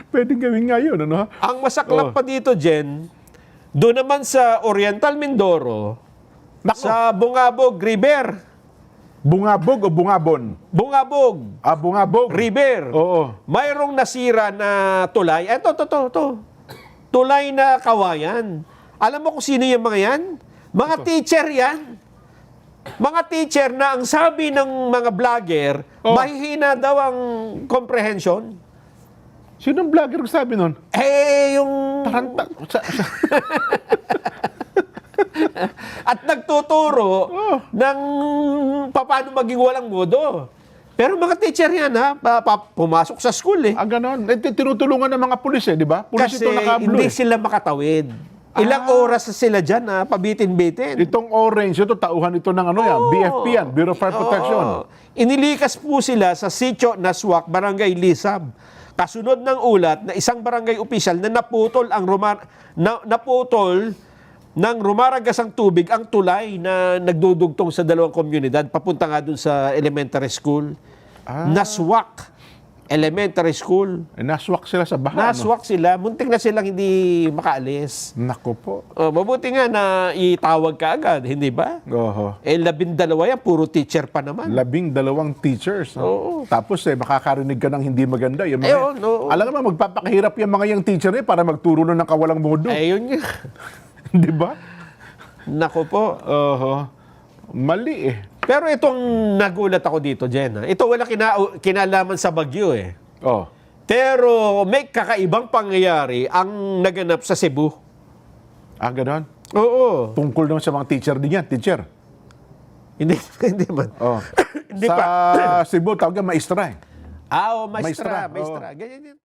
Pwedeng gawin nga yun, ano? Ang masaklap pa dito, Jen, doon naman sa Oriental Mindoro, Nako, sa Bungabog River. bungabog o bungabon? Bungabog Bungabog. River. Oo. Mayroong nasira na tulay. Eto, to. Tulay na kawayan. Alam mo kung sino yung mga yan? Mga teacher yan. Mga teacher na ang sabi ng mga vlogger, mahihina daw ang comprehension. Sinong vlogger sabi nun? Yung... Taranta. At nagtuturo ng paano maging walang modo. Pero mga teacher yan, ha? Pumasok sa school, eh. Ganon. Tinutulungan ng mga pulis, di ba? Pulis Kasi ito nakablo, hindi sila makatawid. Ilang oras na sila dyan, ha? Pabitin-bitin. Itong orange, ito, tauhan ito ng ano yan, BFP yan, Bureau of Fire Protection. Inilikas po sila sa Sitio Naswak, Barangay Lisab. Kasunod ng ulat na isang barangay opisyal na naputol ng rumaragasang tubig ang tulay na nagdudugtong sa dalawang komunidad papunta nga dun sa elementary school. Naswak Elementary School. Naswak sila sa baha. Naswak sila. Muntik na silang hindi makaalis. Nako po. Mabuti nga na itawag ka agad, hindi ba? Oho. 12 yan, puro teacher pa naman. 12 teachers. No? Oo. Tapos makakarinig ka ng hindi maganda. Yung mga, Oo. alam naman, magpapakahirap yung mga yung teacher para magturo na ng kawalang modo. Ayun nga. Di ba? Nako po. Oho. Mali eh. Pero itong nagulat ako dito, Jen. Ito wala kinalaman sa Bagyo eh. Oh. Pero may kakaibang pangyayari ang naganap sa Cebu. Ganon? Oo. Tungkol naman sa mga teacher din yan, teacher. Hindi man. Oh. Hindi sa pa. Cebu, tawag yan maestra eh. Maestra. Maestra. Ganyan yan.